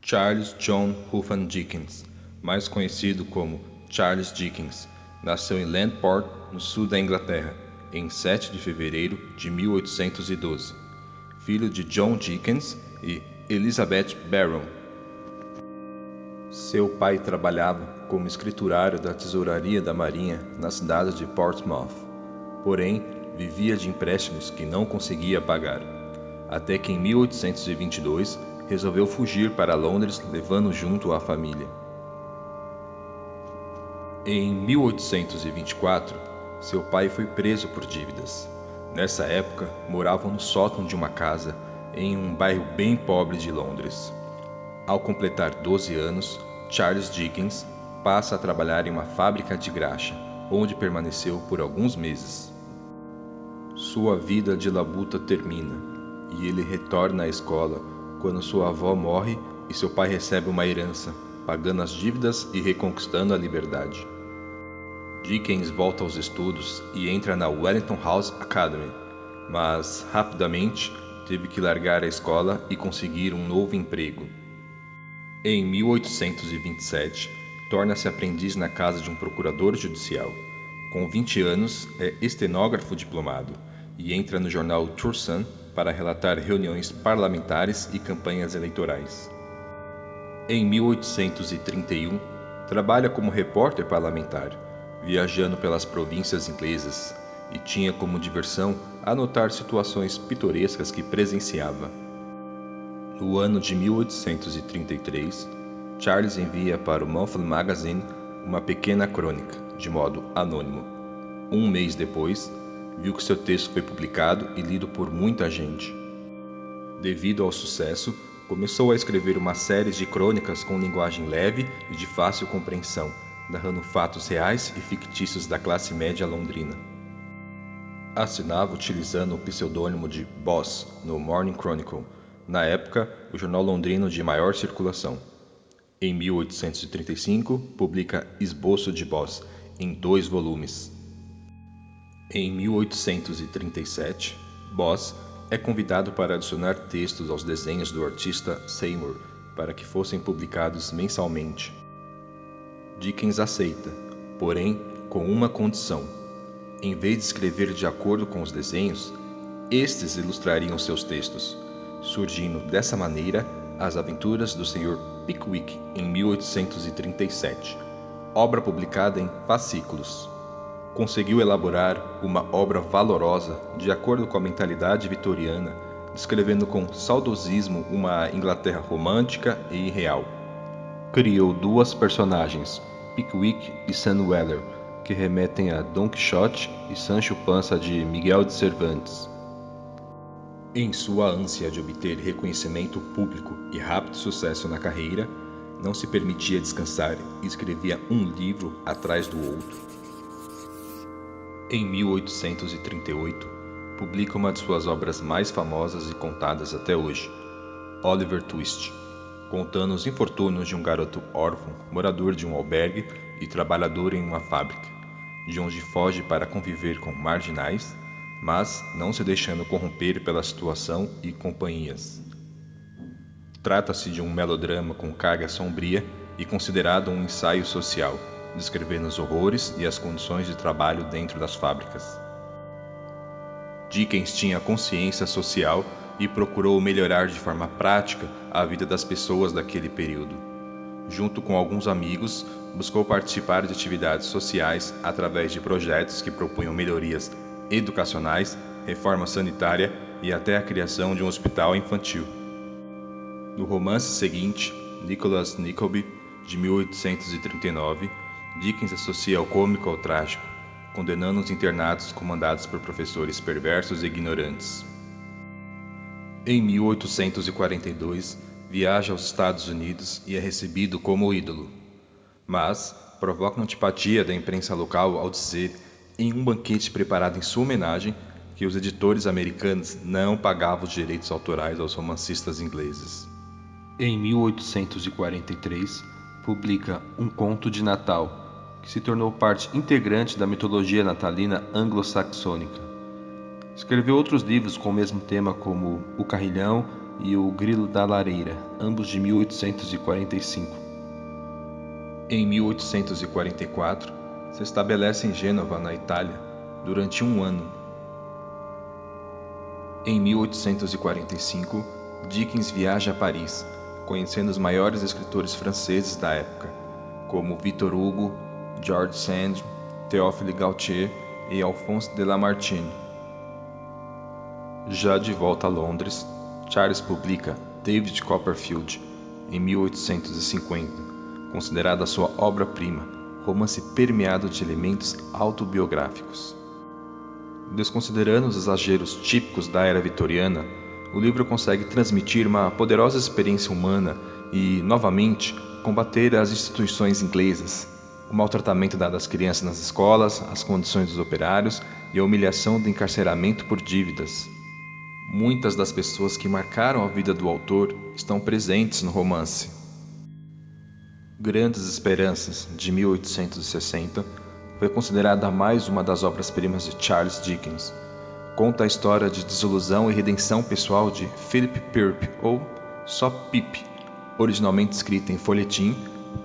Charles John Ruffin Dickens, mais conhecido como Charles Dickens, nasceu em Landport, no sul da Inglaterra, em 7 de fevereiro de 1812, filho de John Dickens e Elizabeth Barrow. Seu pai trabalhava como escriturário da Tesouraria da Marinha na cidade de Portsmouth, porém vivia de empréstimos que não conseguia pagar, até que em 1822 resolveu fugir para Londres, levando junto a família. Em 1824, seu pai foi preso por dívidas. Nessa época, moravam no sótão de uma casa em um bairro bem pobre de Londres. Ao completar 12 anos, Charles Dickens passa a trabalhar em uma fábrica de graxa, onde permaneceu por alguns meses. Sua vida de labuta termina, e ele retorna à escola quando sua avó morre e seu pai recebe uma herança, pagando as dívidas e reconquistando a liberdade. Dickens volta aos estudos e entra na Wellington House Academy, mas rapidamente teve que largar a escola e conseguir um novo emprego. Em 1827, torna-se aprendiz na casa de um procurador judicial. Com 20 anos, é estenógrafo diplomado e entra no jornal True Sun para relatar reuniões parlamentares e campanhas eleitorais. Em 1831, trabalha como repórter parlamentar, viajando pelas províncias inglesas, e tinha como diversão anotar situações pitorescas que presenciava. No ano de 1833, Charles envia para o Monthly Magazine uma pequena crônica, de modo anônimo. Um mês depois, viu que seu texto foi publicado e lido por muita gente. Devido ao sucesso, começou a escrever uma série de crônicas com linguagem leve e de fácil compreensão, narrando fatos reais e fictícios da classe média londrina. Assinava utilizando o pseudônimo de Boss no Morning Chronicle, na época o jornal londrino de maior circulação. Em 1835, publica Esboço de Boss, em 2 volumes. Em 1837, Boss é convidado para adicionar textos aos desenhos do artista Seymour para que fossem publicados mensalmente. Dickens aceita, porém com uma condição: em vez de escrever de acordo com os desenhos, estes ilustrariam seus textos, surgindo dessa maneira As Aventuras do Sr. Pickwick em 1837, obra publicada em fascículos. Conseguiu elaborar uma obra valorosa de acordo com a mentalidade vitoriana, descrevendo com saudosismo uma Inglaterra romântica e irreal. Criou 2 personagens, Pickwick e Sam Weller, que remetem a Don Quixote e Sancho Panza de Miguel de Cervantes. Em sua ânsia de obter reconhecimento público e rápido sucesso na carreira, não se permitia descansar e escrevia um livro atrás do outro. Em 1838, publica uma de suas obras mais famosas e contadas até hoje, Oliver Twist, contando os infortúnios de um garoto órfão, morador de um albergue e trabalhador em uma fábrica, de onde foge para conviver com marginais, mas não se deixando corromper pela situação e companhias. Trata-se de um melodrama com carga sombria e considerado um ensaio social, descrevendo os horrores e as condições de trabalho dentro das fábricas. Dickens tinha consciência social e procurou melhorar de forma prática a vida das pessoas daquele período. Junto com alguns amigos, buscou participar de atividades sociais através de projetos que propunham melhorias educacionais, reforma sanitária e até a criação de um hospital infantil. No romance seguinte, Nicholas Nickleby, de 1839, Dickens associa o cômico ao trágico, condenando os internatos comandados por professores perversos e ignorantes. Em 1842, viaja aos Estados Unidos e é recebido como ídolo, mas provoca antipatia da imprensa local ao dizer, em um banquete preparado em sua homenagem, que os editores americanos não pagavam os direitos autorais aos romancistas ingleses. Em 1843, publica Um Conto de Natal, que se tornou parte integrante da mitologia natalina anglo-saxônica. Escreveu outros livros com o mesmo tema como O Carrilhão, e O Grilo da Lareira, ambos de 1845. Em 1844, se estabelece em Gênova, na Itália, durante um ano. Em 1845, Dickens viaja a Paris, conhecendo os maiores escritores franceses da época, como Victor Hugo, George Sand, Théophile Gautier e Alphonse de Lamartine. Já de volta a Londres, Charles publica David Copperfield em 1850, considerada sua obra-prima, romance permeado de elementos autobiográficos. Desconsiderando os exageros típicos da era vitoriana, o livro consegue transmitir uma poderosa experiência humana e, novamente, combater as instituições inglesas, o maltratamento dado às crianças nas escolas, as condições dos operários e a humilhação do encarceramento por dívidas. Muitas das pessoas que marcaram a vida do autor estão presentes no romance. Grandes Esperanças, de 1860, foi considerada mais uma das obras-primas de Charles Dickens. Conta a história de desilusão e redenção pessoal de Philip Pirp, ou só Pip, originalmente escrita em folhetim,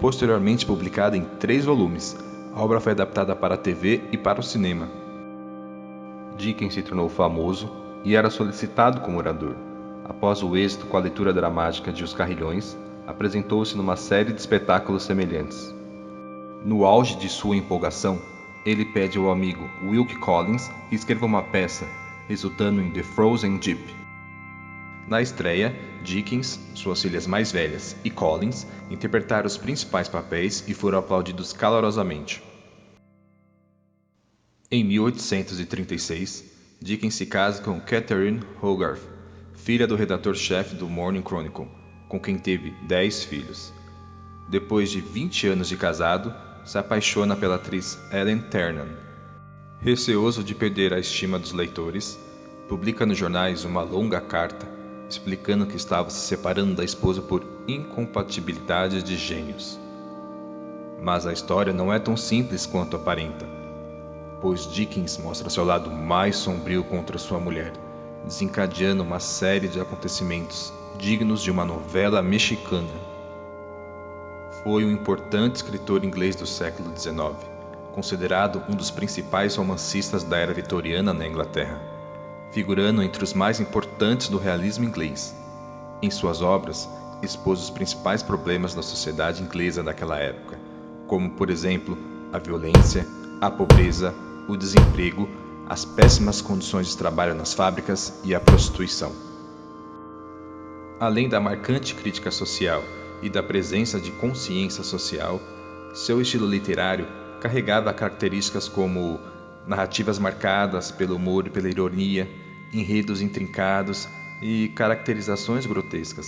posteriormente publicada em 3 volumes. A obra foi adaptada para a TV e para o cinema. Dickens se tornou famoso e era solicitado como orador. Após o êxito com a leitura dramática de Os Carrilhões, apresentou-se numa série de espetáculos semelhantes. No auge de sua empolgação, ele pede ao amigo Wilkie Collins que escreva uma peça, resultando em The Frozen Jeep. Na estreia, Dickens, suas filhas mais velhas e Collins interpretaram os principais papéis e foram aplaudidos calorosamente. Em 1836, Dickens se casa com Catherine Hogarth, filha do redator-chefe do Morning Chronicle, com quem teve 10 filhos. Depois de 20 anos de casado, se apaixona pela atriz Ellen Ternan. Receoso de perder a estima dos leitores, publica nos jornais uma longa carta explicando que estava se separando da esposa por incompatibilidade de gênios. Mas a história não é tão simples quanto aparenta, pois Dickens mostra seu lado mais sombrio contra sua mulher, desencadeando uma série de acontecimentos dignos de uma novela mexicana. Foi um importante escritor inglês do século XIX, considerado um dos principais romancistas da era vitoriana na Inglaterra, figurando entre os mais importantes do realismo inglês. Em suas obras, expôs os principais problemas da sociedade inglesa daquela época, como, por exemplo, a violência, a pobreza, o desemprego, as péssimas condições de trabalho nas fábricas e a prostituição. Além da marcante crítica social e da presença de consciência social, seu estilo literário carregava características como narrativas marcadas pelo humor e pela ironia, enredos intrincados e caracterizações grotescas.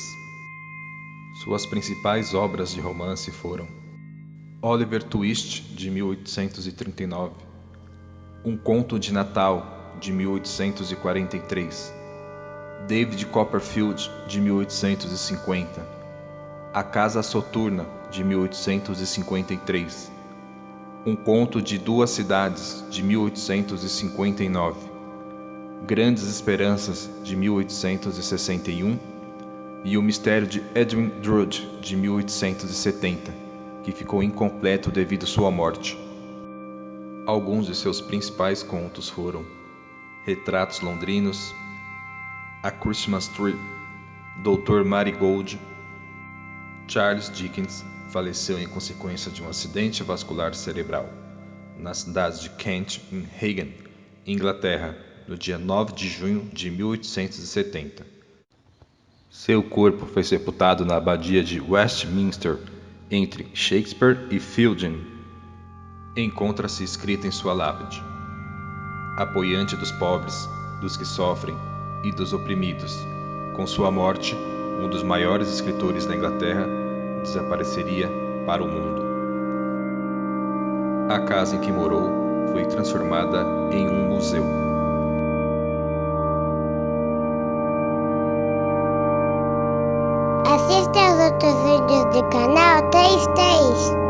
Suas principais obras de romance foram Oliver Twist, de 1839, Um Conto de Natal, de 1843, David Copperfield, de 1850, A Casa Soturna, de 1853, Um Conto de Duas Cidades, de 1859, Grandes Esperanças, de 1861 e O Mistério de Edwin Drood, de 1870, que ficou incompleto devido à sua morte. Alguns de seus principais contos foram Retratos Londrinos, A Christmas Tree, Dr. Marigold. Charles Dickens faleceu em consequência de um acidente vascular cerebral nas cidades de Kent e Hagen, Inglaterra, no dia 9 de junho de 1870. Seu corpo foi sepultado na abadia de Westminster, entre Shakespeare e Fielding. Encontra-se escrita em sua lápide: apoiante dos pobres, dos que sofrem e dos oprimidos. Com sua morte, um dos maiores escritores da Inglaterra desapareceria para o mundo. A casa em que morou foi transformada em um museu. Assista aos outros vídeos do canal 33.